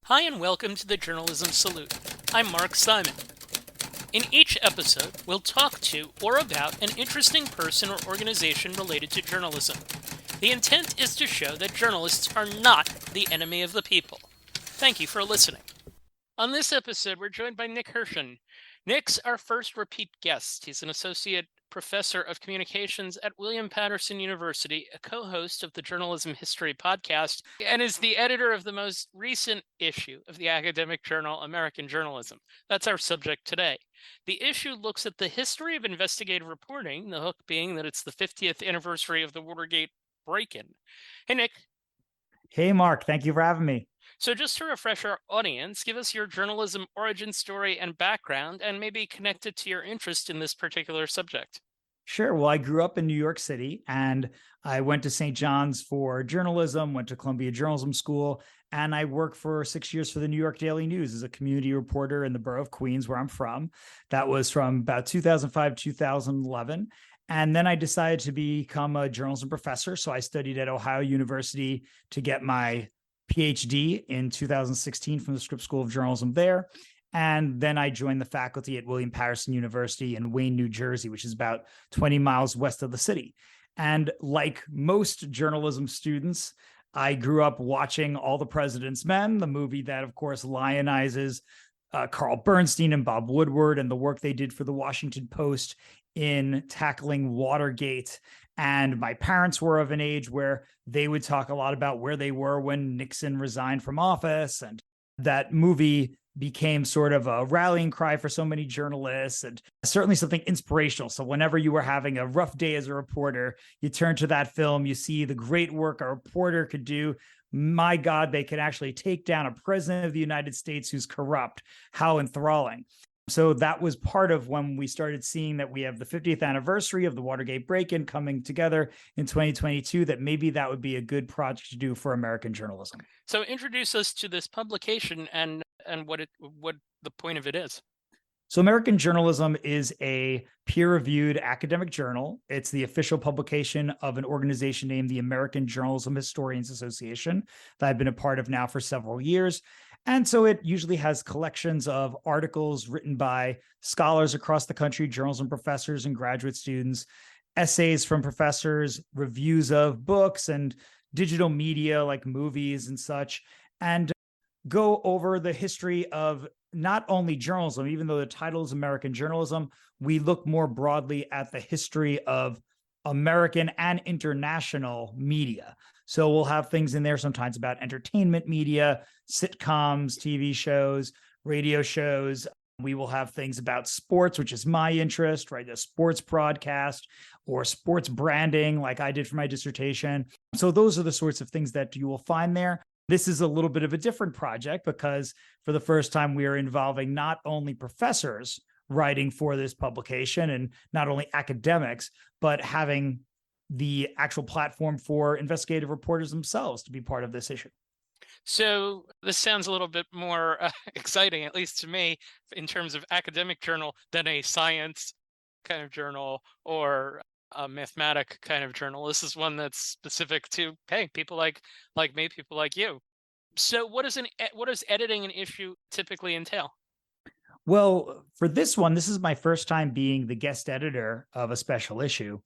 Hi and welcome to the Journalism Salute. I'm Mark Simon. In each episode, we'll talk to or about an interesting person or organization related to journalism. The intent is to show that journalists are not the enemy of the people. Thank you for listening. On this episode, we're joined by Nick Hirshon. Nick's our first repeat guest. He's an associate professor of communications at William Patterson University, a co-host of the Journalism History podcast, and is the editor of the most recent issue of the academic journal American Journalism. That's our subject today. The issue looks at the history of investigative reporting, the hook being that it's the 50th anniversary of the Watergate Break-In. Hey, Nick. Hey, Mark. Thank you for having me. So just to refresh our audience, give us your journalism origin story and background, and maybe connect it to your interest in this particular subject. Sure. Well, I grew up in New York City and I went to St. John's for journalism, went to Columbia Journalism School, and I worked for 6 years for the New York Daily News as a community reporter in the borough of Queens, where I'm from. That was from about 2005, 2011. And then I decided to become a journalism professor. So I studied at Ohio University to get my PhD in 2016 from the Scripps School of Journalism there. And then I joined the faculty at William Patterson University in Wayne, New Jersey, which is about 20 miles west of the city. And like most journalism students, I grew up watching All the President's Men, the movie that, of course, lionizes Carl Bernstein and Bob Woodward and the work they did for the Washington Post in tackling Watergate. And my parents were of an age where they would talk a lot about where they were when Nixon resigned from office. And that movie became sort of a rallying cry for so many journalists and certainly something inspirational. So whenever you were having a rough day as a reporter, you turn to that film, you see the great work a reporter could do. My God, they could actually take down a president of the United States who's corrupt. How enthralling. So that was part of when we started seeing that we have the 50th anniversary of the Watergate Break-In coming together in 2022, that maybe that would be a good project to do for American journalism. So introduce us to this publication and what the point of it is. So American Journalism is a peer-reviewed academic journal. It's the official publication of an organization named the American Journalism Historians Association that I've been a part of now for several years. And so it usually has collections of articles written by scholars across the country, journalism professors and graduate students, essays from professors, reviews of books and digital media like movies and such, and go over the history of not only journalism. Even though the title is American Journalism, we look more broadly at the history of American and international media. So we'll have things in there sometimes about entertainment media, sitcoms, TV shows, radio shows. We will have things about sports, which is my interest, right? The sports broadcast or sports branding, like I did for my dissertation. So those are the sorts of things that you will find there. This is a little bit of a different project because for the first time, we are involving not only professors writing for this publication and not only academics, but having the actual platform for investigative reporters themselves to be part of this issue. So this sounds a little bit more exciting, at least to me, in terms of academic journal than a science kind of journal or a mathematic kind of journal. This is one that's specific to, hey, people like me, people like you. So what does editing an issue typically entail? Well, for this one, this is my first time being the guest editor of a special issue.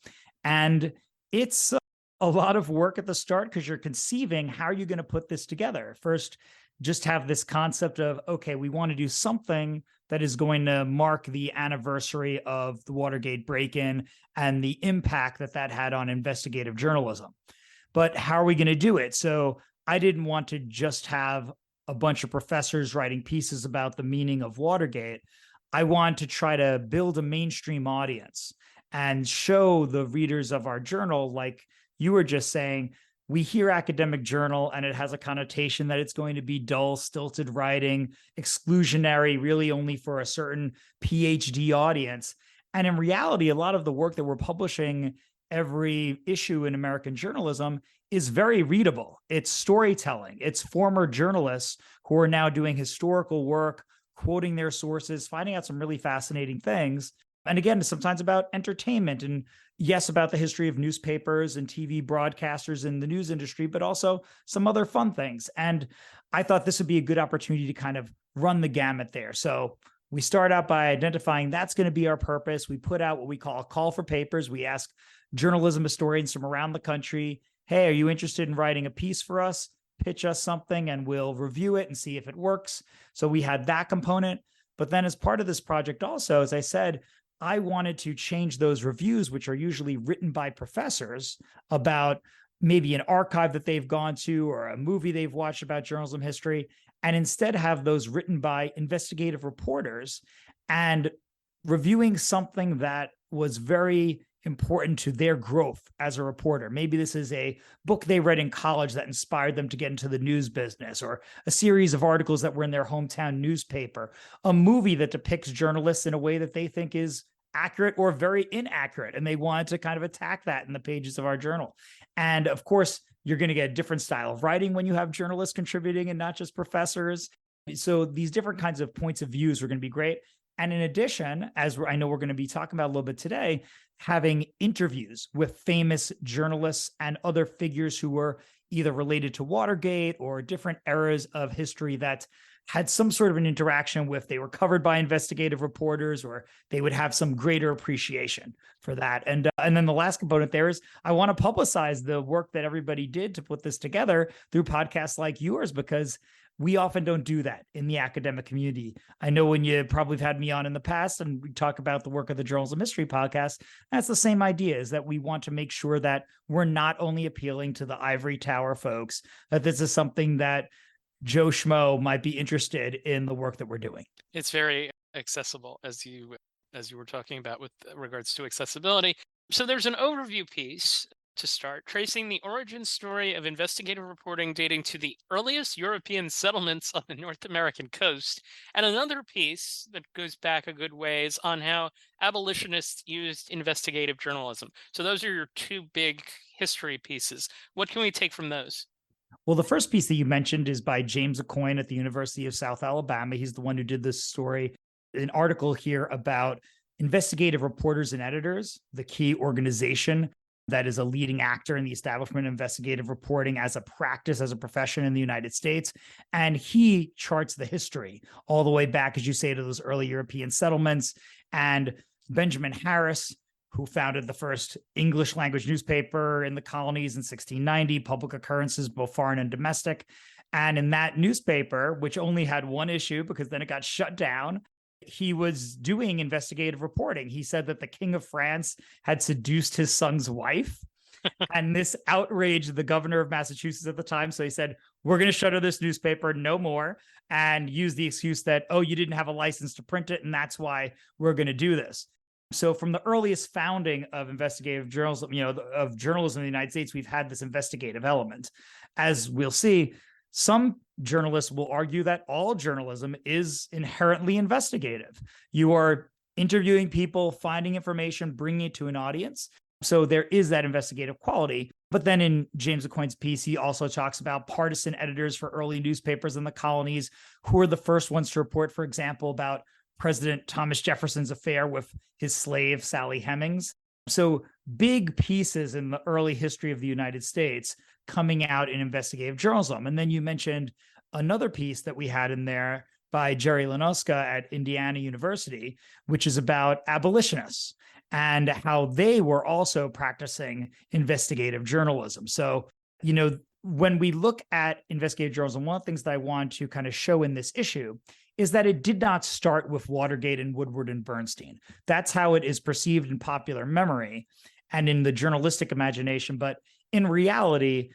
And it's a lot of work at the start because you're conceiving how are you going to put this together. First, just have this concept of, okay, we want to do something that is going to mark the anniversary of the Watergate break-in and the impact that that had on investigative journalism. But how are we going to do it? So I didn't want to just have a bunch of professors writing pieces about the meaning of Watergate. I want to try to build a mainstream audience and show the readers of our journal, like you were just saying, we hear academic journal and it has a connotation that it's going to be dull, stilted writing, exclusionary, really only for a certain PhD audience. And in reality, a lot of the work that we're publishing every issue in American journalism is very readable. It's storytelling. It's former journalists who are now doing historical work, quoting their sources, finding out some really fascinating things. And again, sometimes about entertainment and yes, about the history of newspapers and TV broadcasters in the news industry, but also some other fun things. And I thought this would be a good opportunity to kind of run the gamut there. So we start out by identifying that's going to be our purpose. We put out what we call a call for papers. We ask journalism historians from around the country, hey, are you interested in writing a piece for us? Pitch us something and we'll review it and see if it works. So we had that component. But then as part of this project also, as I said, I wanted to change those reviews, which are usually written by professors about maybe an archive that they've gone to or a movie they've watched about journalism history, and instead have those written by investigative reporters and reviewing something that was very important to their growth as a reporter. Maybe this is a book they read in college that inspired them to get into the news business, or a series of articles that were in their hometown newspaper, a movie that depicts journalists in a way that they think is accurate or very inaccurate, and they wanted to kind of attack that in the pages of our journal. And of course, you're going to get a different style of writing when you have journalists contributing and not just professors. So these different kinds of points of views are going to be great. And in addition, as I know we're going to be talking about a little bit today, having interviews with famous journalists and other figures who were either related to Watergate or different eras of history that had some sort of an interaction with, they were covered by investigative reporters, or they would have some greater appreciation for that. And then the last component there is I want to publicize the work that everybody did to put this together through podcasts like yours, because we often don't do that in the academic community. I know when you probably have had me on in the past and we talk about the work of the Journalism History podcast, that's the same idea, is that we want to make sure that we're not only appealing to the ivory tower folks, that this is something that Joe Schmo might be interested in the work that we're doing. It's very accessible, as you were talking about with regards to accessibility. So there's an overview piece to start, tracing the origin story of investigative reporting dating to the earliest European settlements on the North American coast, and another piece that goes back a good ways on how abolitionists used investigative journalism. So those are your two big history pieces. What can we take from those? Well, the first piece that you mentioned is by James Aucoin at the University of South Alabama. He's the one who did this story, an article here about investigative reporters and editors, the key organization that is a leading actor in the establishment of investigative reporting as a practice, as a profession in the United States. And he charts the history all the way back, as you say, to those early European settlements. And Benjamin Harris, who founded the first English language newspaper in the colonies in 1690, Public Occurrences, both foreign and domestic. And in that newspaper, which only had one issue because then it got shut down, he was doing investigative reporting. He said that the King of France had seduced his son's wife, and this outraged the governor of Massachusetts at the time. So he said, we're going to shutter this newspaper, no more, and use the excuse that, oh, you didn't have a license to print it, and that's why we're going to do this. So from the earliest founding of investigative journalism, of journalism in the United States, we've had this investigative element. As we'll see, some journalists will argue that all journalism is inherently investigative. You are interviewing people, finding information, bringing it to an audience. So there is that investigative quality. But then in James Aucoin's piece, he also talks about partisan editors for early newspapers in the colonies, who were the first ones to report, for example, about President Thomas Jefferson's affair with his slave, Sally Hemings. So big pieces in the early history of the United States coming out in investigative journalism. And then you mentioned another piece that we had in there by Jerry Lenoska at Indiana University, which is about abolitionists and how they were also practicing investigative journalism. So, when we look at investigative journalism, one of the things that I want to kind of show in this issue is that it did not start with Watergate and Woodward and Bernstein. That's how it is perceived in popular memory and in the journalistic imagination. But in reality,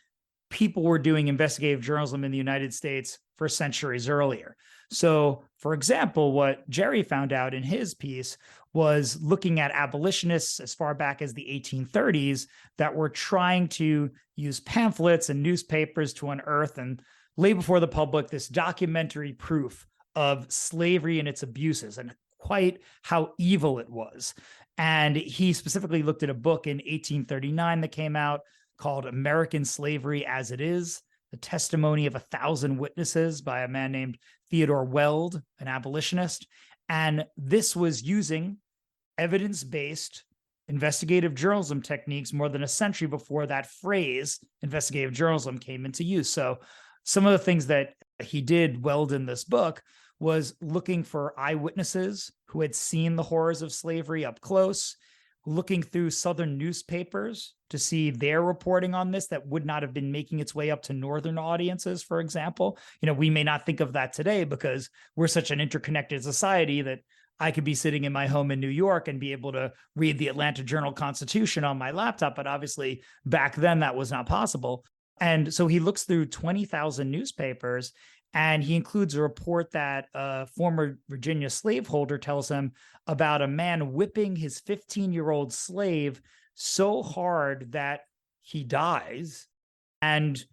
people were doing investigative journalism in the United States for centuries earlier. So, for example, what Jerry found out in his piece was looking at abolitionists as far back as the 1830s that were trying to use pamphlets and newspapers to unearth and lay before the public this documentary proof of slavery and its abuses and quite how evil it was. And he specifically looked at a book in 1839 that came out called American Slavery as It Is, the testimony of 1,000 witnesses by a man named Theodore Weld, an abolitionist. And this was using evidence-based investigative journalism techniques more than a century before that phrase, investigative journalism, came into use. So some of the things that he did weld in this book was looking for eyewitnesses who had seen the horrors of slavery up close, looking through Southern newspapers to see their reporting on this that would not have been making its way up to Northern audiences, for example. We may not think of that today because we're such an interconnected society that I could be sitting in my home in New York and be able to read the Atlanta Journal-Constitution on my laptop. But obviously back then that was not possible. And so he looks through 20,000 newspapers, and he includes a report that a former Virginia slaveholder tells him about a man whipping his 15-year-old slave so hard that he dies. And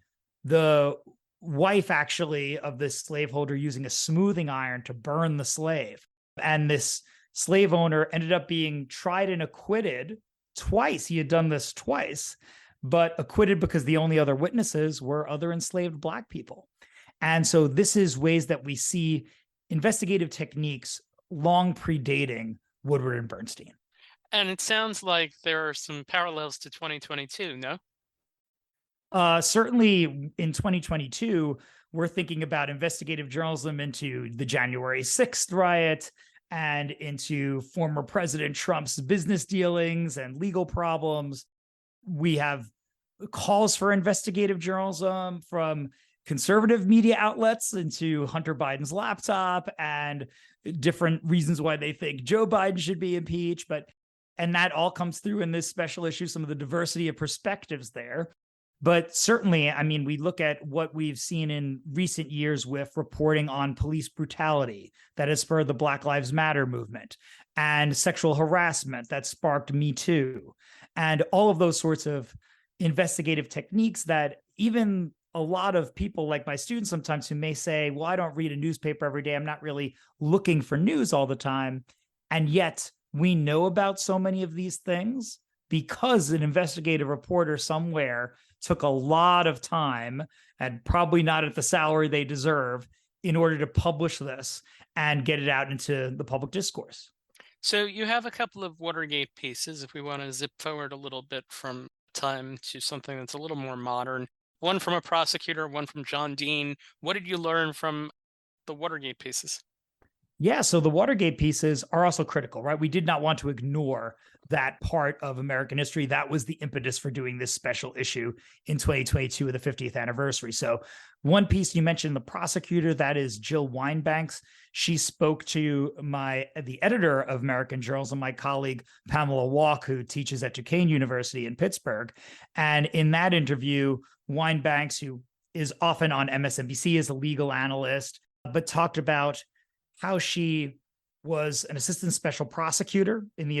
the wife actually of this slaveholder using a smoothing iron to burn the slave. And this slave owner ended up being tried and acquitted twice. He had done this twice, but acquitted because the only other witnesses were other enslaved Black people. And so this is ways that we see investigative techniques long predating Woodward and Bernstein. And it sounds like there are some parallels to 2022, no? Certainly in 2022, we're thinking about investigative journalism into the January 6th riot and into former President Trump's business dealings and legal problems. We have calls for investigative journalism from conservative media outlets into Hunter Biden's laptop and different reasons why they think Joe Biden should be impeached. And that all comes through in this special issue, some of the diversity of perspectives there. But certainly, I mean, we look at what we've seen in recent years with reporting on police brutality that has spurred the Black Lives Matter movement, and sexual harassment that sparked Me Too, and all of those sorts of investigative techniques that even a lot of people like my students sometimes who may say, well, I don't read a newspaper every day, I'm not really looking for news all the time. And yet we know about so many of these things because an investigative reporter somewhere took a lot of time, and probably not at the salary they deserve, in order to publish this and get it out into the public discourse. So you have a couple of Watergate pieces, if we want to zip forward a little bit from time to something that's a little more modern. One from a prosecutor, one from John Dean. What did you learn from the Watergate pieces? Yeah, so the Watergate pieces are also critical, right? We did not want to ignore that part of American history. That was the impetus for doing this special issue in 2022 of the 50th anniversary. So one piece you mentioned, the prosecutor, that is Jill Wine-Banks. She spoke to the editor of American Journalism, my colleague Pamela Walk, who teaches at Duquesne University in Pittsburgh. And in that interview, Wine-Banks, who is often on MSNBC as a legal analyst, but talked about how she was an assistant special prosecutor in the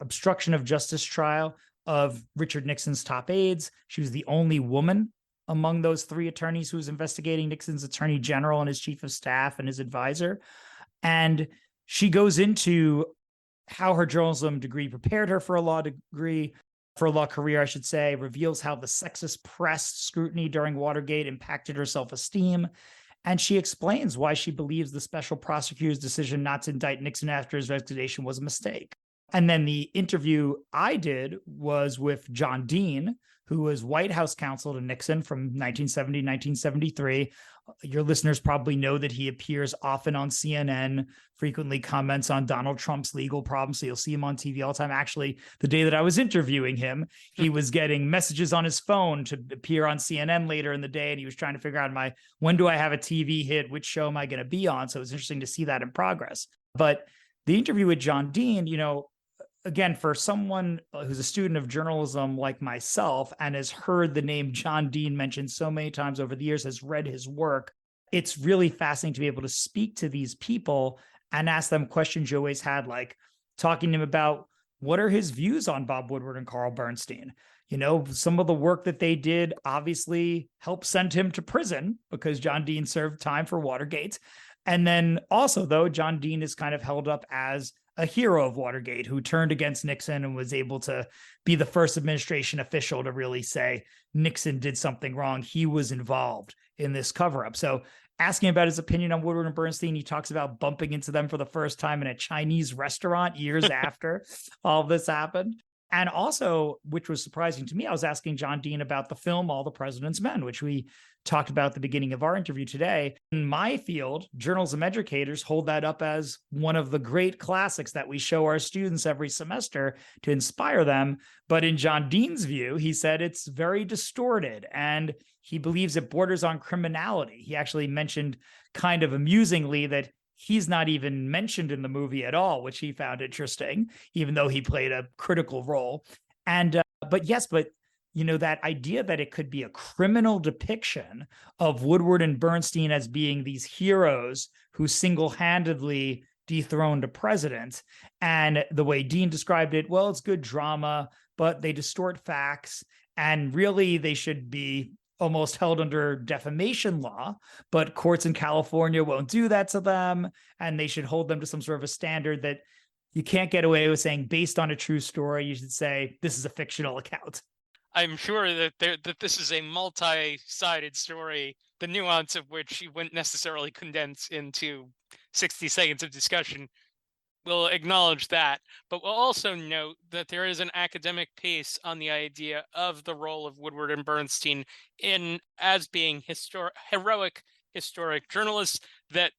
obstruction of justice trial of Richard Nixon's top aides. She was the only woman among those three attorneys who was investigating Nixon's attorney general and his chief of staff and his advisor. And she goes into how her journalism degree prepared her for a law career, I should say, reveals how the sexist press scrutiny during Watergate impacted her self-esteem. And she explains why she believes the special prosecutor's decision not to indict Nixon after his resignation was a mistake. And then the interview I did was with John Dean, who was White House counsel to Nixon from 1970 to 1973. Your listeners probably know that he appears often on CNN, frequently comments on Donald Trump's legal problems. So you'll see him on TV all the time. Actually, the day that I was interviewing him, he was getting messages on his phone to appear on CNN later in the day. And he was trying to figure out when do I have a TV hit? Which show am I going to be on? So it was interesting to see that in progress. But the interview with John Dean, again, for someone who's a student of journalism like myself and has heard the name John Dean mentioned so many times over the years, has read his work, it's really fascinating to be able to speak to these people and ask them questions you always had, like talking to him about what are his views on Bob Woodward and Carl Bernstein. Some of the work that they did obviously helped send him to prison because John Dean served time for Watergate. And then also, though, John Dean is kind of held up as a hero of Watergate who turned against Nixon and was able to be the first administration official to really say Nixon did something wrong. He was involved in this cover-up. So asking about his opinion on Woodward and Bernstein, he talks about bumping into them for the first time in a Chinese restaurant years after all of this happened. And also, which was surprising to me, I was asking John Dean about the film All the President's Men, which we talked about at the beginning of our interview today. In my field, journalism educators hold that up as one of the great classics that we show our students every semester to inspire them. But in John Dean's view, he said it's very distorted and he believes it borders on criminality. He actually mentioned kind of amusingly that he's not even mentioned in the movie at all, which he found interesting, even though he played a critical role. And, but that idea that it could be a criminal depiction of Woodward and Bernstein as being these heroes who single-handedly dethroned a president. And the way Dean described it, well, it's good drama, but they distort facts. And really, they should be almost held under defamation law, but courts in California won't do that to them. And they should hold them to some sort of a standard that you can't get away with saying based on a true story. You should say this is a fictional account. I'm sure that this is a multi-sided story, the nuance of which you wouldn't necessarily condense into 60 seconds of discussion. We'll acknowledge that, but we'll also note that there is an academic piece on the idea of the role of Woodward and Bernstein as being heroic historic journalists, that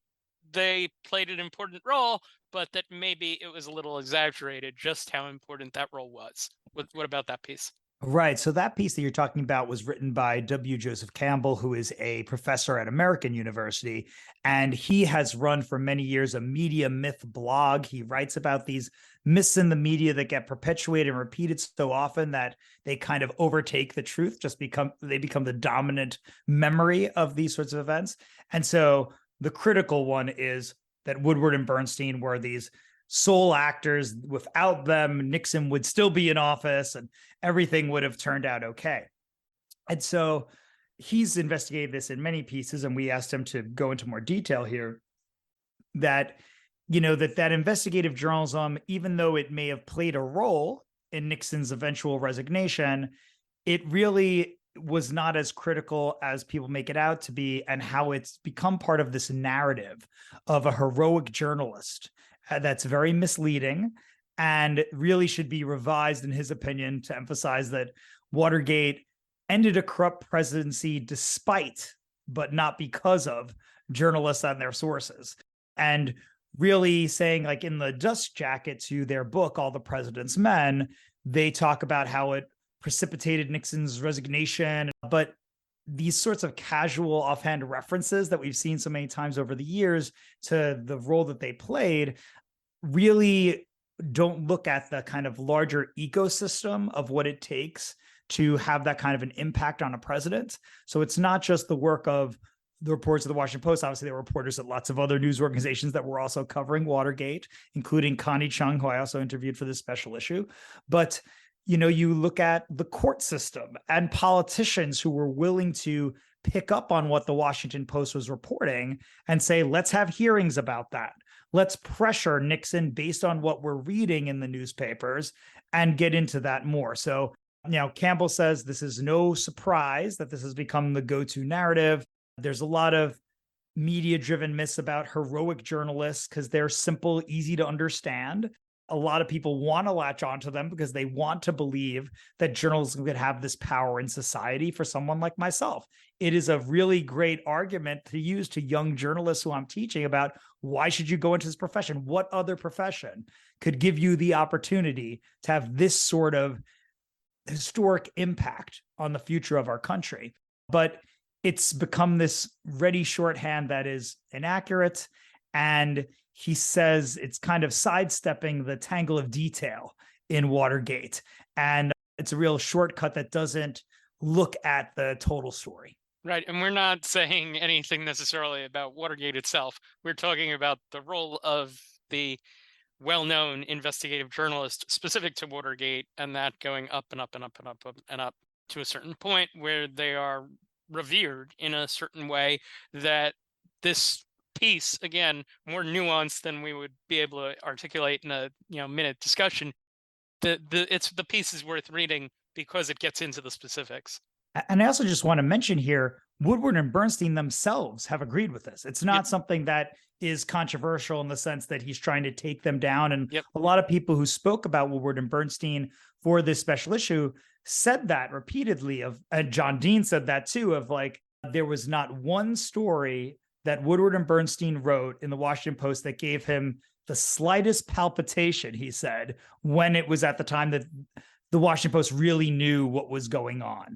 they played an important role, but that maybe it was a little exaggerated just how important that role was. What about that piece? Right. So that piece that you're talking about was written by W. Joseph Campbell, who is a professor at American University. And he has run for many years a media myth blog. He writes about these myths in the media that get perpetuated and repeated so often that they kind of overtake the truth, they become the dominant memory of these sorts of events. And so the critical one is that Woodward and Bernstein were these sole actors. Without them, Nixon would still be in office and everything would have turned out okay. And so he's investigated this in many pieces, and we asked him to go into more detail here, that that investigative journalism, even though it may have played a role in Nixon's eventual resignation, it really was not as critical as people make it out to be, and how it's become part of this narrative of a heroic journalist that's very misleading and really should be revised, in his opinion, to emphasize that Watergate ended a corrupt presidency despite, but not because of, journalists and their sources. And really saying, like in the dust jacket to their book, All the President's Men, they talk about how it precipitated Nixon's resignation. But these sorts of casual offhand references that we've seen so many times over the years to the role that they played really don't look at the kind of larger ecosystem of what it takes to have that kind of an impact on a president. So it's not just the work of the reporters of the Washington Post. Obviously, there were reporters at lots of other news organizations that were also covering Watergate, including Connie Chung, who I also interviewed for this special issue. But you look at the court system and politicians who were willing to pick up on what the Washington Post was reporting and say, let's have hearings about that. Let's pressure Nixon based on what we're reading in the newspapers and get into that more. So, Campbell says this is no surprise that this has become the go-to narrative. There's a lot of media-driven myths about heroic journalists because they're simple, easy to understand. A lot of people want to latch onto them because they want to believe that journalism could have this power in society for someone like myself. It is a really great argument to use to young journalists who I'm teaching about why should you go into this profession? What other profession could give you the opportunity to have this sort of historic impact on the future of our country? But it's become this ready shorthand that is inaccurate. And he says it's kind of sidestepping the tangle of detail in Watergate. And it's a real shortcut that doesn't look at the total story. Right. And we're not saying anything necessarily about Watergate itself. We're talking about the role of the well-known investigative journalist specific to Watergate, and that going up and up and up and up and up to a certain point where they are revered in a certain way that this piece, again, more nuanced than we would be able to articulate in a minute discussion. The piece is worth reading because it gets into the specifics. And I also just want to mention here, Woodward and Bernstein themselves have agreed with this. It's Yep. not something that is controversial in the sense that he's trying to take them down. And Yep. a lot of people who spoke about Woodward and Bernstein for this special issue said that repeatedly and John Dean said that too, of like, there was not one story that Woodward and Bernstein wrote in the Washington Post that gave him the slightest palpitation, he said, when it was at the time that the Washington Post really knew what was going on.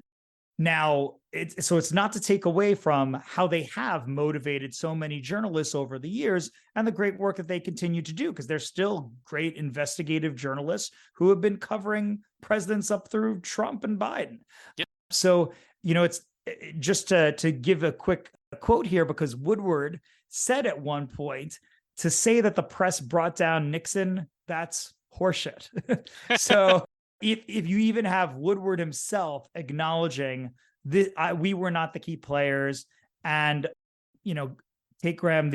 Now, it's not to take away from how they have motivated so many journalists over the years and the great work that they continue to do, because they're still great investigative journalists who have been covering presidents up through Trump and Biden. Yep. So, it's just to give a quick quote here, because Woodward said at one point, to say that the press brought down Nixon, that's horseshit. So if you even have Woodward himself acknowledging that we were not the key players, and Kate Graham,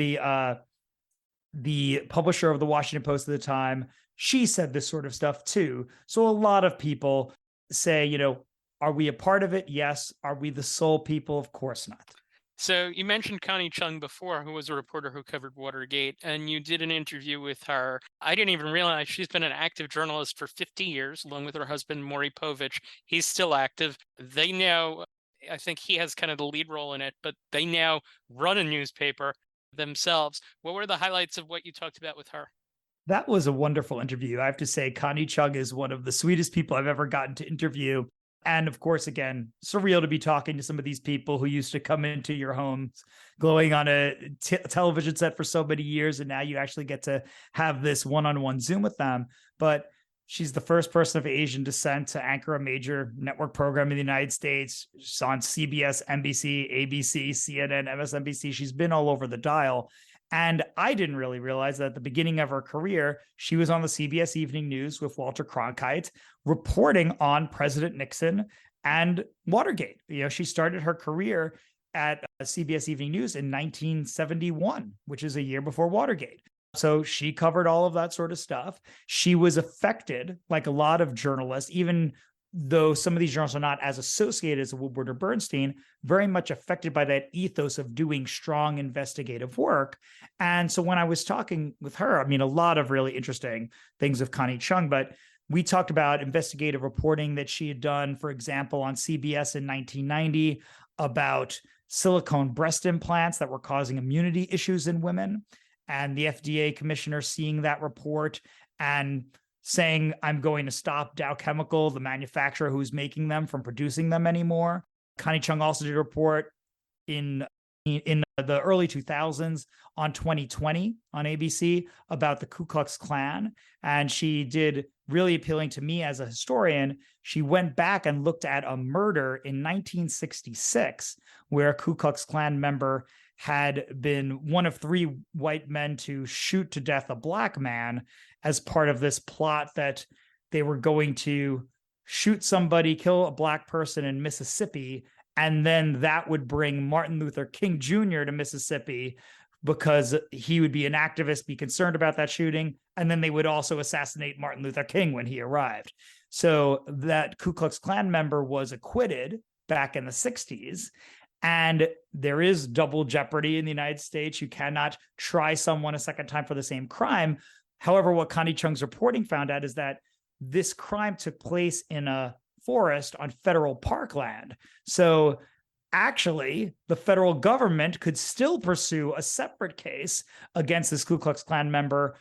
the publisher of the Washington Post at the time, she said this sort of stuff too. So a lot of people say, are we a part of it? Yes. Are we the sole people? Of course not. So you mentioned Connie Chung before, who was a reporter who covered Watergate, and you did an interview with her. I didn't even realize she's been an active journalist for 50 years, along with her husband, Maury Povich. He's still active. They now, I think he has kind of the lead role in it, but they now run a newspaper themselves. What were the highlights of what you talked about with her? That was a wonderful interview. I have to say, Connie Chung is one of the sweetest people I've ever gotten to interview. And of course, again, surreal to be talking to some of these people who used to come into your homes glowing on a television set for so many years. And now you actually get to have this one-on-one Zoom with them. But she's the first person of Asian descent to anchor a major network program in the United States. She's on CBS, NBC, ABC, CNN, MSNBC. She's been all over the dial. And I didn't really realize that at the beginning of her career, she was on the CBS Evening News with Walter Cronkite, reporting on President Nixon and Watergate. She started her career at CBS Evening News in 1971, which is a year before Watergate. So she covered all of that sort of stuff. She was affected, like a lot of journalists, even though some of these journalists are not as associated as Woodward or Bernstein, very much affected by that ethos of doing strong investigative work. And so when I was talking with her, a lot of really interesting things of Connie Chung, but we talked about investigative reporting that she had done, for example, on CBS in 1990 about silicone breast implants that were causing immunity issues in women. And the FDA commissioner seeing that report and saying, I'm going to stop Dow Chemical, the manufacturer who's making them, from producing them anymore. Connie Chung also did a report in the early 2000s on 2020 on ABC about the Ku Klux Klan. And she did, really appealing to me as a historian, she went back and looked at a murder in 1966 where a Ku Klux Klan member had been one of three white men to shoot to death a black man as part of this plot that they were going to shoot somebody, kill a black person in Mississippi, and then that would bring Martin Luther King Jr. to Mississippi because he would be an activist, be concerned about that shooting, and then they would also assassinate Martin Luther King when he arrived. So that Ku Klux Klan member was acquitted back in the 60s. And there is double jeopardy in the United States. You cannot try someone a second time for the same crime. However, what Connie Chung's reporting found out is that this crime took place in a forest on federal parkland. So actually, the federal government could still pursue a separate case against this Ku Klux Klan member,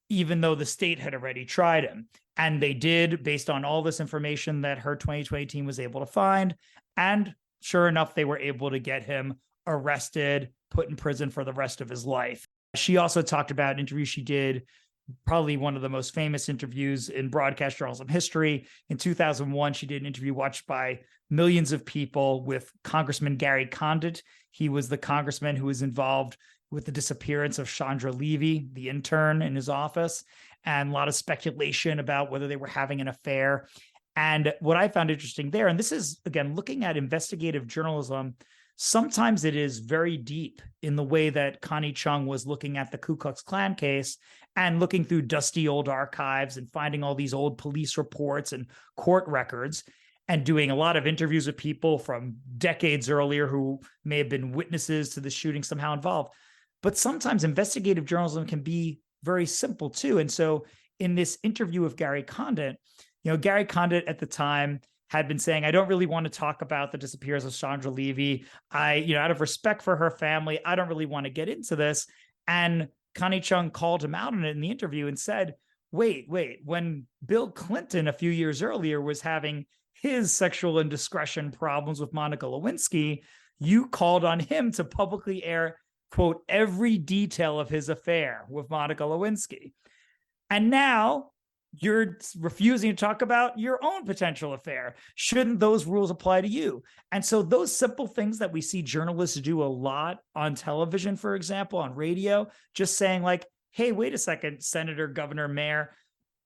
even though the state had already tried him. And they did, based on all this information that her 2020 team was able to find. And sure enough, they were able to get him arrested, put in prison for the rest of his life. She also talked about an interview she did, probably one of the most famous interviews in broadcast journalism history. In 2001, she did an interview watched by millions of people with Congressman Gary Condit. He was the congressman who was involved with the disappearance of Chandra Levy, the intern in his office, and a lot of speculation about whether they were having an affair. And what I found interesting there, and this is, again, looking at investigative journalism, sometimes it is very deep in the way that Connie Chung was looking at the Ku Klux Klan case and looking through dusty old archives and finding all these old police reports and court records. and doing a lot of interviews with people from decades earlier who may have been witnesses to the shooting somehow involved. But sometimes investigative journalism can be very simple too. And so in this interview with Gary Condit, Gary Condit at the time had been saying, I don't really want to talk about the disappearance of Chandra Levy. Out of respect for her family, I don't really want to get into this. And Connie Chung called him out on it in the interview and said, wait, when Bill Clinton a few years earlier was having his sexual indiscretion problems with Monica Lewinsky, you called on him to publicly air, quote, every detail of his affair with Monica Lewinsky. And now you're refusing to talk about your own potential affair. Shouldn't those rules apply to you? And so those simple things that we see journalists do a lot on television, for example, on radio, just saying like, hey, wait a second, Senator, Governor, Mayor,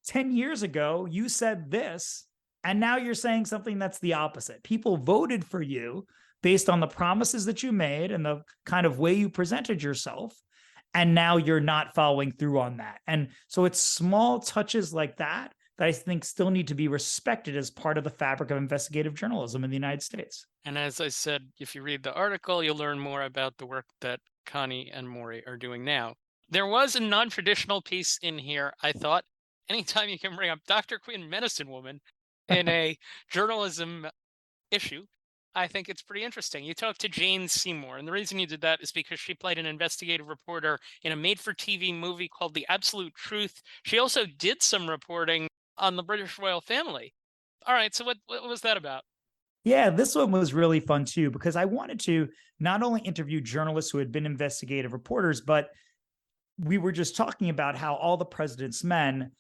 10 years ago, you said this, and now you're saying something that's the opposite. People voted for you based on the promises that you made and the kind of way you presented yourself. And now you're not following through on that. And so it's small touches like that I think still need to be respected as part of the fabric of investigative journalism in the United States. And as I said, if you read the article, you'll learn more about the work that Connie and Maury are doing now. There was a non-traditional piece in here, I thought. Anytime you can bring up Dr. Quinn, medicine woman, in a journalism issue, I think it's pretty interesting. You talked to Jane Seymour, and the reason you did that is because she played an investigative reporter in a made-for-TV movie called The Absolute Truth. She also did some reporting on the British royal family. All right, so what was that about? Yeah, this one was really fun too, because I wanted to not only interview journalists who had been investigative reporters, but we were just talking about how All the President's Men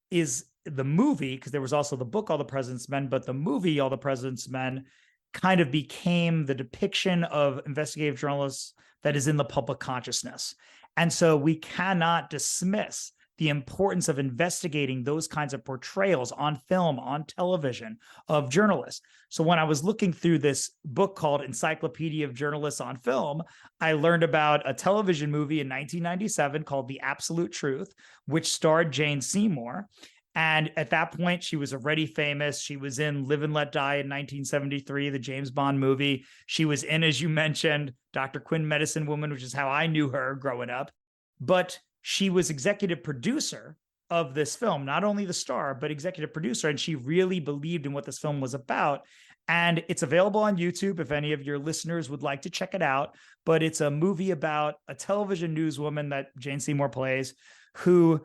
is the movie, because there was also the book All the President's Men, but the movie All the President's Men kind of became the depiction of investigative journalists that is in the public consciousness. And so we cannot dismiss the importance of investigating those kinds of portrayals on film, on television of journalists. So when I was looking through this book called Encyclopedia of Journalists on Film, I learned about a television movie in 1997 called The Absolute Truth, which starred Jane Seymour. And at that point, she was already famous. She was in Live and Let Die in 1973, the James Bond movie. She was in, as you mentioned, Dr. Quinn, Medicine Woman, which is how I knew her growing up. But she was executive producer of this film, not only the star, but executive producer. And she really believed in what this film was about. And it's available on YouTube if any of your listeners would like to check it out. But it's a movie about a television newswoman that Jane Seymour plays, who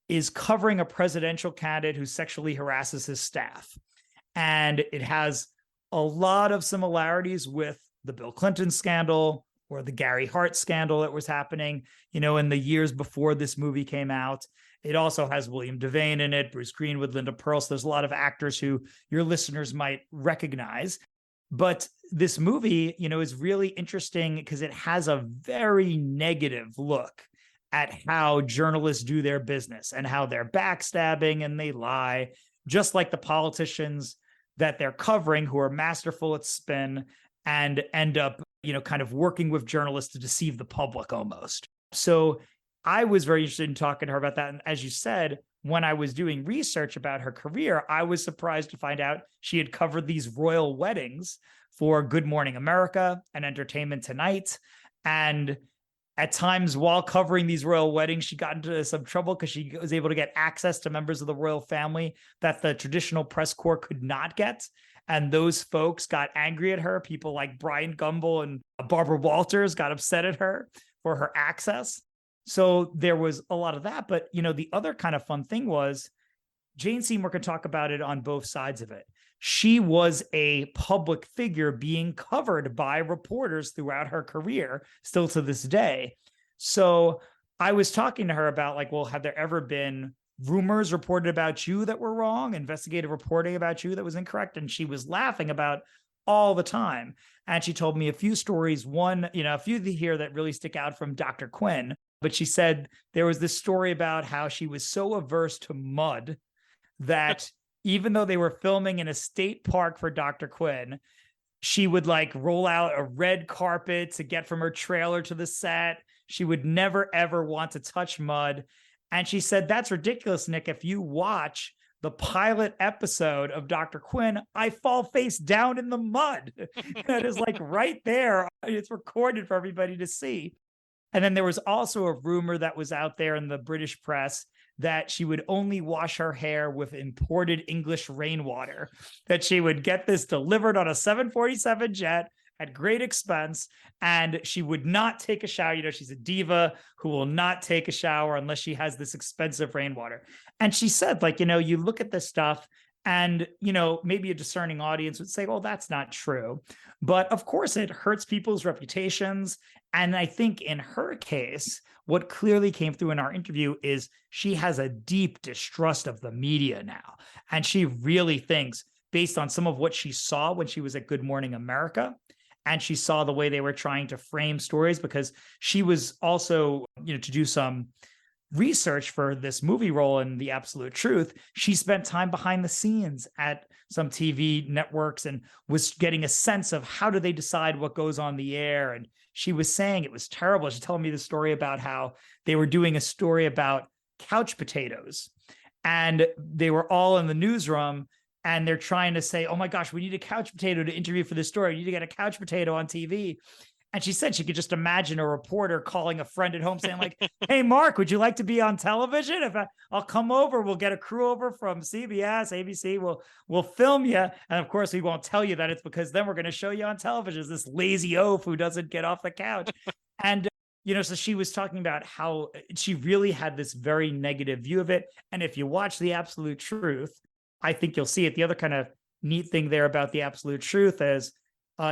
is covering a presidential candidate who sexually harasses his staff. And it has a lot of similarities with the Bill Clinton scandal or the Gary Hart scandal that was happening, in the years before this movie came out. It also has William Devane in it, Bruce Greenwood, Linda Pearl. So there's a lot of actors who your listeners might recognize. But this movie, is really interesting because it has a very negative look at how journalists do their business and how they're backstabbing and they lie, just like the politicians that they're covering who are masterful at spin and end up, kind of working with journalists to deceive the public almost. So I was very interested in talking to her about that. And as you said, when I was doing research about her career, I was surprised to find out she had covered these royal weddings for Good Morning America and Entertainment Tonight. And at times while covering these royal weddings, she got into some trouble because she was able to get access to members of the royal family that the traditional press corps could not get. And those folks got angry at her. People like Brian Gumbel and Barbara Walters got upset at her for her access. So there was a lot of that. But, the other kind of fun thing was Jane Seymour can talk about it on both sides of it. She was a public figure being covered by reporters throughout her career, still to this day. So I was talking to her about have there ever been rumors reported about you that were wrong, investigative reporting about you that was incorrect? And she was laughing about all the time. And she told me a few stories, a few here that really stick out from Dr. Quinn. But she said there was this story about how she was so averse to mud that even though they were filming in a state park for Dr. Quinn, she would roll out a red carpet to get from her trailer to the set. She would never, ever want to touch mud. And she said, that's ridiculous, Nick. If you watch the pilot episode of Dr. Quinn, I fall face down in the mud. That is like right there. It's recorded for everybody to see. And then there was also a rumor that was out there in the British press that she would only wash her hair with imported English rainwater, that she would get this delivered on a 747 jet at great expense, and she would not take a shower. You know, she's a diva who will not take a shower unless she has this expensive rainwater. And she said, like, you know, you look at this stuff and, you know, maybe a discerning audience would say, well, that's not true. But of course, it hurts people's reputations. And I think in her case, what clearly came through in our interview is she has a deep distrust of the media now. And she really thinks, based on some of what she saw when she was at Good Morning America, and she saw the way they were trying to frame stories, because she was also, you know, to do some research for this movie role in The Absolute Truth, she spent time behind the scenes at some TV networks and was getting a sense of how do they decide what goes on the air. And she was saying it was terrible. She's telling me the story about how they were doing a story about couch potatoes, and they were all in the newsroom, and they're trying to say, oh my gosh, we need a couch potato to interview for this story. We need to get a couch potato on TV. And she said she could just imagine a reporter calling a friend at home saying, like, hey, Mark, would you like to be on television? I'll come over, we'll get a crew over from CBS, ABC, we'll film you. And of course, we won't tell you that it's because then we're going to show you on television as this lazy oaf who doesn't get off the couch. And, you know, so she was talking about how she really had this very negative view of it. And if you watch The Absolute Truth, I think you'll see it. The other kind of neat thing there about The Absolute Truth is,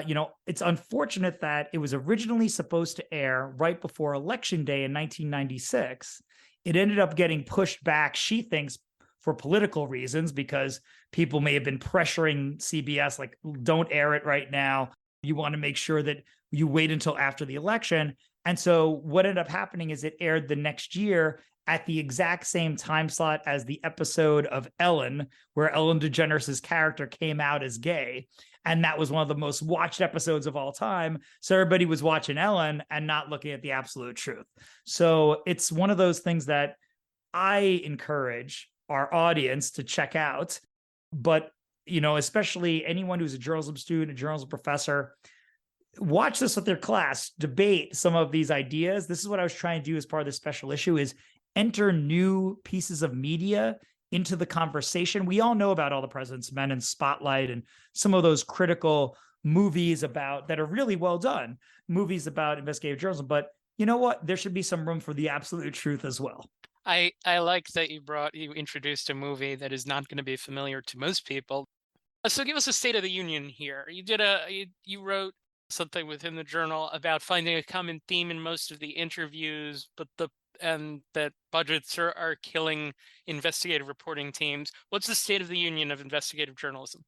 you know, it's unfortunate that it was originally supposed to air right before Election Day in 1996. It ended up getting pushed back, she thinks, for political reasons, because people may have been pressuring CBS, like, don't air it right now. You want to make sure that you wait until after the election. And so what ended up happening is it aired the next year at the exact same time slot as the episode of Ellen, where Ellen DeGeneres' character came out as gay. And that was one of the most watched episodes of all time. So everybody was watching Ellen and not looking at The Absolute Truth. So it's one of those things that I encourage our audience to check out. But, you know, especially anyone who's a journalism student, a journalism professor, watch this with their class, debate some of these ideas. This is what I was trying to do as part of this special issue, is enter new pieces of media into the conversation. We all know about All the President's Men and Spotlight and some of those critical movies about that are really well done, movies about investigative journalism. But you know what? There should be some room for The Absolute Truth as well. I like that you introduced a movie that is not going to be familiar to most people. So give us a state of the union here. You wrote something within the journal about finding a common theme in most of the interviews, but that budgets are killing investigative reporting teams. What's the state of the union of investigative journalism?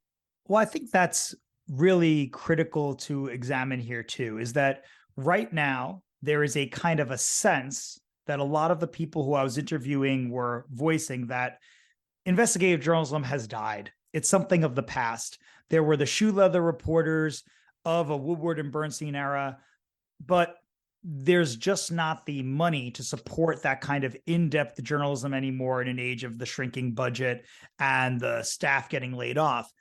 Well, I think that's really critical to examine here too, is that right now there is a kind of a sense that a lot of the people who I was interviewing were voicing that investigative journalism has died. It's something of the past. There were the shoe leather reporters of a Woodward and Bernstein era, but there's just not the money to support that kind of in-depth journalism anymore in an age of the shrinking budget and the staff getting laid off.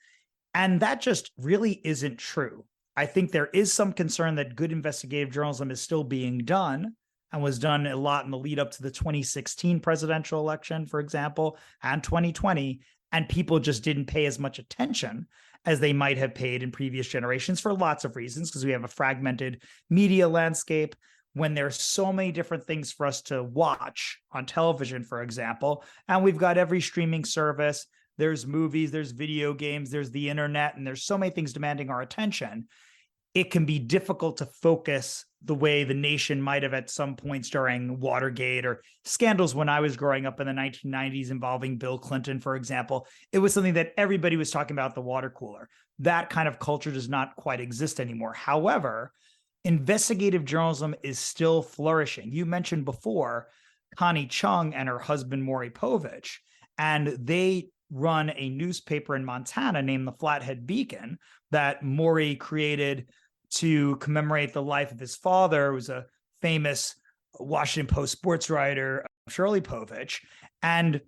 And that just really isn't true. I think there is some concern that good investigative journalism is still being done and was done a lot in the lead up to the 2016 presidential election, for example, and 2020. And people just didn't pay as much attention as they might have paid in previous generations for lots of reasons, because we have a fragmented media landscape. When there's so many different things for us to watch on television, for example, and we've got every streaming service, there's movies, there's video games, there's the internet, and there's so many things demanding our attention, it can be difficult to focus the way the nation might have at some points during Watergate or scandals when I was growing up in the 1990s involving Bill Clinton, for example. It was something that everybody was talking about, the water cooler. That kind of culture does not quite exist anymore. However, investigative journalism is still flourishing. You mentioned before Connie Chung and her husband, Maury Povich, and they run a newspaper in Montana named the Flathead Beacon that Maury created to commemorate the life of his father, who was a famous Washington Post sports writer, Shirley Povich. And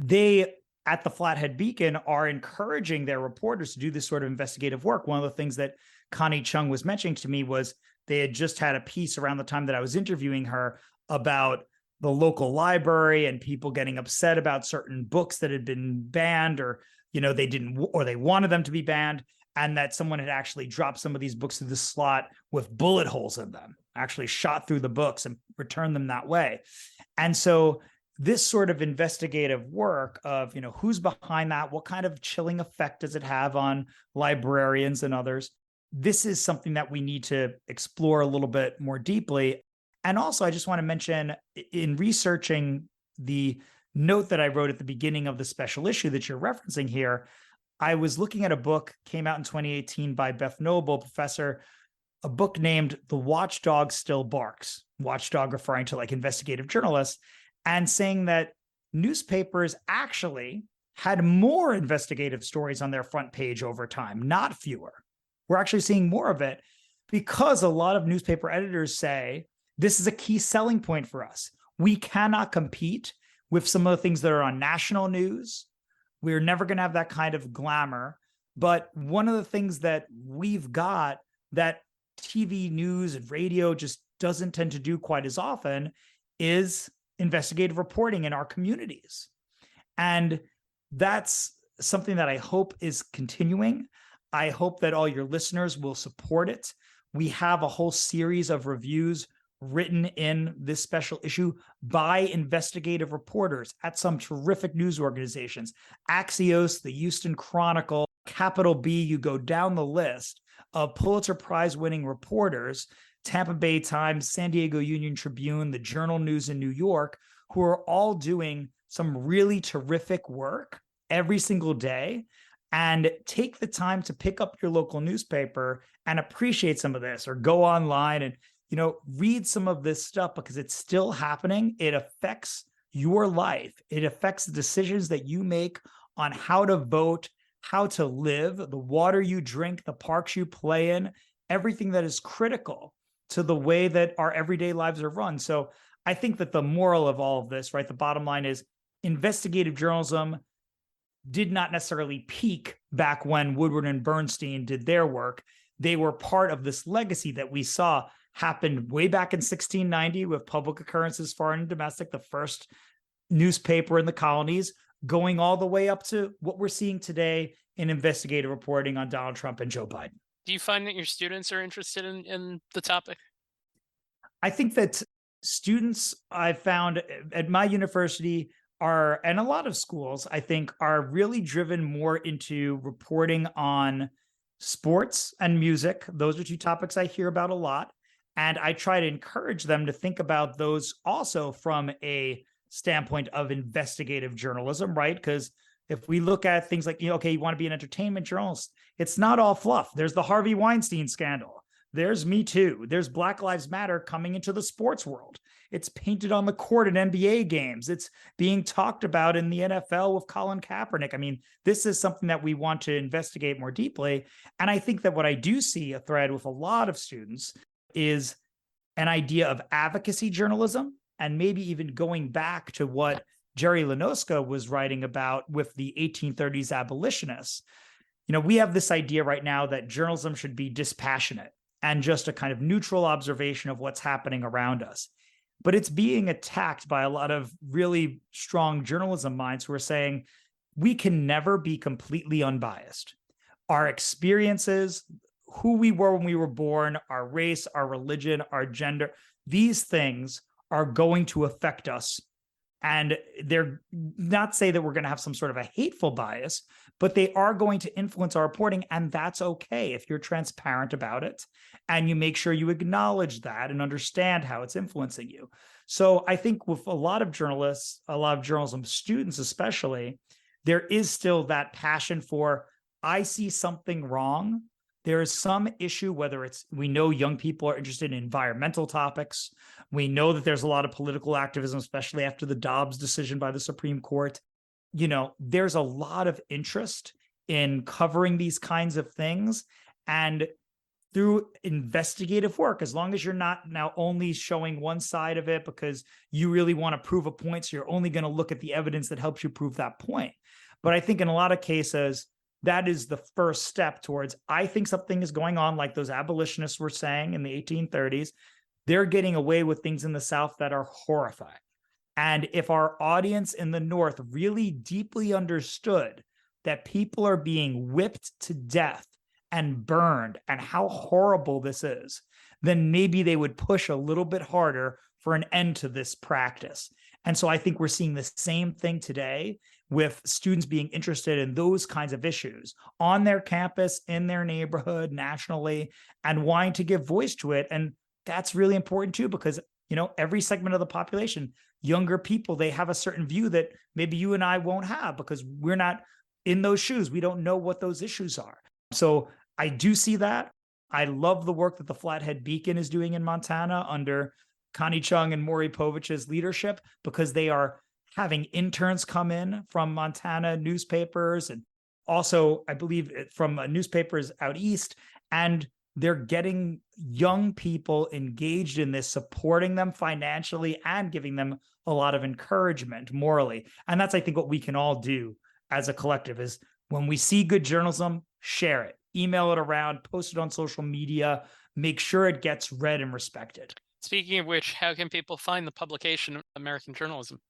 they at the Flathead Beacon are encouraging their reporters to do this sort of investigative work. One of the things that Connie Chung was mentioning to me was they had just had a piece around the time that I was interviewing her about the local library and people getting upset about certain books that had been banned, or, they didn't, or they wanted them to be banned, and that someone had actually dropped some of these books through the slot with bullet holes in them, actually shot through the books and returned them that way. And so this sort of investigative work of, who's behind that, what kind of chilling effect does it have on librarians and others? This is something that we need to explore a little bit more deeply. And also, I just want to mention, in researching the note that I wrote at the beginning of the special issue that you're referencing here, I was looking at a book, came out in 2018 by Beth Noble, professor, a book named The Watchdog Still Barks, watchdog referring to like investigative journalists, and saying that newspapers actually had more investigative stories on their front page over time, not fewer. We're actually seeing more of it because a lot of newspaper editors say, this is a key selling point for us. We cannot compete with some of the things that are on national news. We're never going to have that kind of glamour. But one of the things that we've got that TV news and radio just doesn't tend to do quite as often is investigative reporting in our communities. And that's something that I hope is continuing. I hope that all your listeners will support it. We have a whole series of reviews written in this special issue by investigative reporters at some terrific news organizations, Axios, the Houston Chronicle, Capital B, you go down the list of Pulitzer Prize winning reporters, Tampa Bay Times, San Diego Union Tribune, the Journal News in New York, who are all doing some really terrific work every single day. And take the time to pick up your local newspaper and appreciate some of this, or go online and read some of this stuff, because it's still happening. It affects your life. It affects the decisions that you make on how to vote, how to live, the water you drink, the parks you play in, everything that is critical to the way that our everyday lives are run. So I think that the moral of all of this, right, the bottom line is investigative journalism did not necessarily peak back when Woodward and Bernstein did their work. They were part of this legacy that we saw happened way back in 1690 with Public Occurrences, Foreign and Domestic, the first newspaper in the colonies, going all the way up to what we're seeing today in investigative reporting on Donald Trump and Joe Biden. Do you find that your students are interested in the topic? I think that students, I've found at my university are, and a lot of schools, I think, are really driven more into reporting on sports and music. Those are two topics I hear about a lot. And I try to encourage them to think about those also from a standpoint of investigative journalism, right? Because if we look at things like, okay, you want to be an entertainment journalist, it's not all fluff. There's the Harvey Weinstein scandal. There's Me Too. There's Black Lives Matter coming into the sports world. It's painted on the court at NBA games. It's being talked about in the NFL with Colin Kaepernick. I mean, this is something that we want to investigate more deeply. And I think that what I do see a thread with a lot of students is an idea of advocacy journalism, and maybe even going back to what Jerry Lenoska was writing about with the 1830s abolitionists. We have this idea right now that journalism should be dispassionate and just a kind of neutral observation of what's happening around us. But it's being attacked by a lot of really strong journalism minds who are saying we can never be completely unbiased. Our experiences, who we were when we were born, our race, our religion, our gender, these things are going to affect us. And they're not say that we're going to have some sort of a hateful bias, but they are going to influence our reporting. And that's okay if you're transparent about it and you make sure you acknowledge that and understand how it's influencing you. So I think with a lot of journalists, a lot of journalism students especially, there is still that passion for, I see something wrong. There is some issue, whether it's, we know young people are interested in environmental topics. We know that there's a lot of political activism, especially after the Dobbs decision by the Supreme Court. There's a lot of interest in covering these kinds of things. And through investigative work, as long as you're not now only showing one side of it because you really want to prove a point, so you're only going to look at the evidence that helps you prove that point. But I think in a lot of cases, that is the first step towards, I think something is going on, like those abolitionists were saying in the 1830s. They're getting away with things in the South that are horrifying. And if our audience in the North really deeply understood that people are being whipped to death and burned and how horrible this is, then maybe they would push a little bit harder for an end to this practice. And so I think we're seeing the same thing today with students being interested in those kinds of issues on their campus, in their neighborhood, nationally, and wanting to give voice to it. And that's really important too, because every segment of the population, younger people, they have a certain view that maybe you and I won't have because we're not in those shoes. We don't know what those issues are. So I do see that. I love the work that the Flathead Beacon is doing in Montana under Connie Chung and Maury Povich's leadership, because they are having interns come in from Montana newspapers and also, I believe, from newspapers out east. And they're getting young people engaged in this, supporting them financially and giving them a lot of encouragement morally. And that's, I think, what we can all do as a collective is when we see good journalism, share it, email it around, post it on social media, make sure it gets read and respected. Speaking of which, how can people find the publication of American Journalism?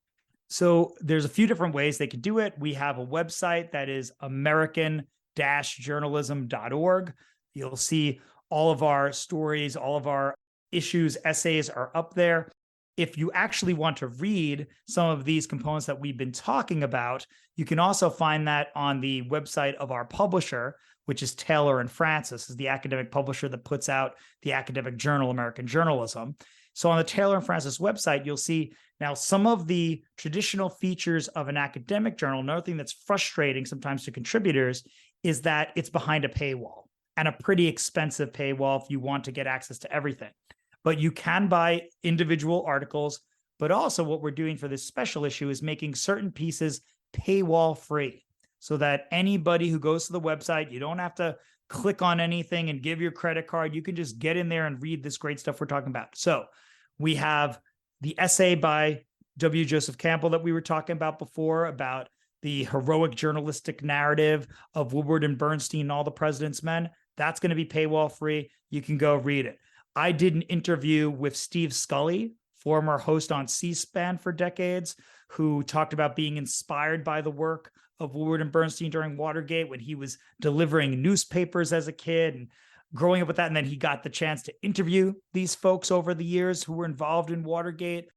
So there's a few different ways they could do it. We have a website that is american-journalism.org. You'll see all of our stories, all of our issues, essays are up there. If you actually want to read some of these components that we've been talking about, you can also find that on the website of our publisher, which is Taylor and Francis, is the academic publisher that puts out the academic journal, American Journalism. So on the Taylor and Francis website, you'll see now some of the traditional features of an academic journal. Another thing that's frustrating sometimes to contributors is that it's behind a paywall, and a pretty expensive paywall if you want to get access to everything. But you can buy individual articles. But also what we're doing for this special issue is making certain pieces paywall free, so that anybody who goes to the website, you don't have to click on anything and give your credit card. You can just get in there and read this great stuff we're talking about. So we have the essay by W. Joseph Campbell that we were talking about before, about the heroic journalistic narrative of Woodward and Bernstein and all the President's Men. That's going to be paywall free. You can go read it. I did an interview with Steve Scully, former host on C-SPAN for decades, who talked about being inspired by the work of Woodward and Bernstein during Watergate when he was delivering newspapers as a kid and growing up with that. And then he got the chance to interview these folks over the years who were involved in Watergate.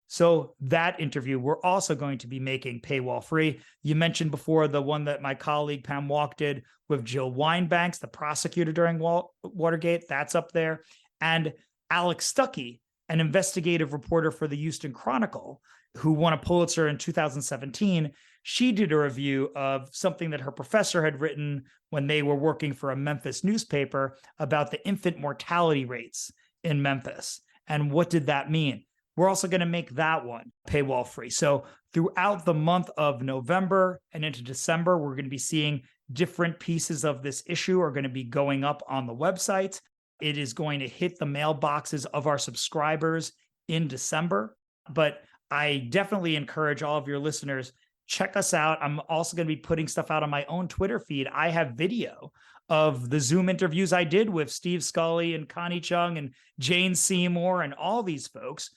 So that interview, we're also going to be making paywall free. You mentioned before the one that my colleague Pam Walk did with Jill Wine-Banks, the prosecutor during Watergate. That's up there. And Alex Stuckey, an investigative reporter for the Houston Chronicle, who won a Pulitzer in 2017, she did a review of something that her professor had written when they were working for a Memphis newspaper about the infant mortality rates in Memphis. And what did that mean? We're also going to make that one paywall free. So throughout the month of November and into December, we're going to be seeing different pieces of this issue are going to be going up on the website. It is going to hit the mailboxes of our subscribers in December. But I definitely encourage all of your listeners, check us out. I'm also going to be putting stuff out on my own Twitter feed. I have video of the Zoom interviews I did with Steve Scully and Connie Chung and Jane Seymour and all these folks.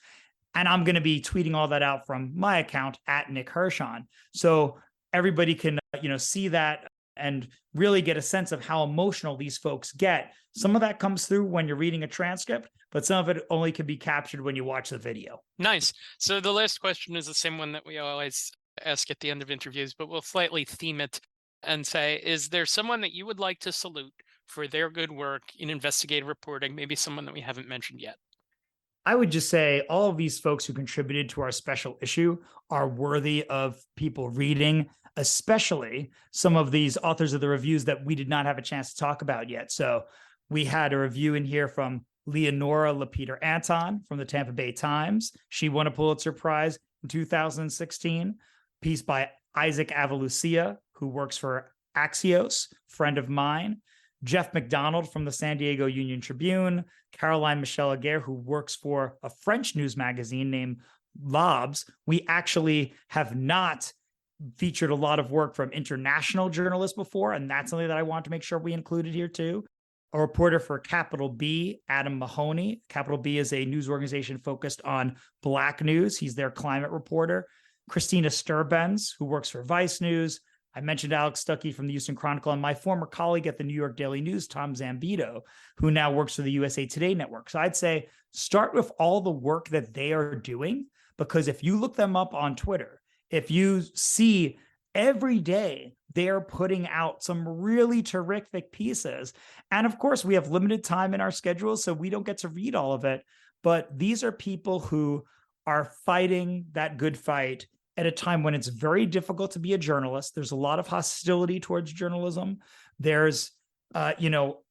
And I'm going to be tweeting all that out from my account at Nick Hirshon. So everybody can, see that and really get a sense of how emotional these folks get. Some of that comes through when you're reading a transcript, but some of it only can be captured when you watch the video. Nice. So the last question is the same one that we always ask at the end of interviews, but we'll slightly theme it and say, is there someone that you would like to salute for their good work in investigative reporting? Maybe someone that we haven't mentioned yet. I would just say all of these folks who contributed to our special issue are worthy of people reading, especially some of these authors of the reviews that we did not have a chance to talk about yet. So we had a review in here from Leonora Lapeter Anton from the Tampa Bay Times. She won a Pulitzer Prize in 2016. Piece by Isaac Avalucia, who works for Axios, friend of mine. Jeff McDonald from the San Diego Union Tribune, Caroline Michelle Aguirre, who works for a French news magazine named Labs. We actually have not featured a lot of work from international journalists before, and that's something that I want to make sure we included here too. A reporter for Capital B, Adam Mahoney. Capital B is a news organization focused on Black news. He's their climate reporter. Christina Sturbens, who works for Vice News. I mentioned Alex Stuckey from the Houston Chronicle, and my former colleague at the New York Daily News, Tom Zambito, who now works for the USA Today Network. So I'd say start with all the work that they are doing, because if you look them up on Twitter, if you see every day they're putting out some really terrific pieces. And of course, we have limited time in our schedule, so we don't get to read all of it. But these are people who are fighting that good fight at a time when it's very difficult to be a journalist. There's a lot of hostility towards journalism. There's a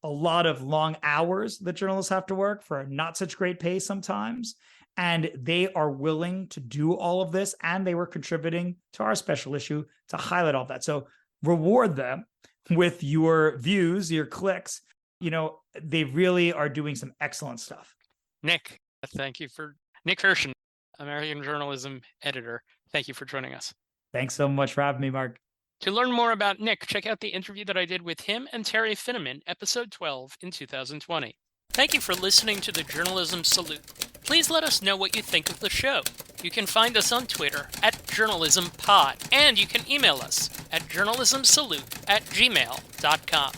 lot of long hours that journalists have to work for not such great pay sometimes. And they are willing to do all of this, and they were contributing to our special issue to highlight all of that. So reward them with your views, your clicks. They really are doing some excellent stuff. Nick, thank you for Nick Hirshon, American journalism editor. Thank you for joining us. Thanks so much for having me, Mark. To learn more about Nick, check out the interview that I did with him and Terry Finneman, episode 12 in 2020. Thank you for listening to the Journalism Salute. Please let us know what you think of the show. You can find us on Twitter @JournalismPod, and you can email us at journalismsalute@gmail.com.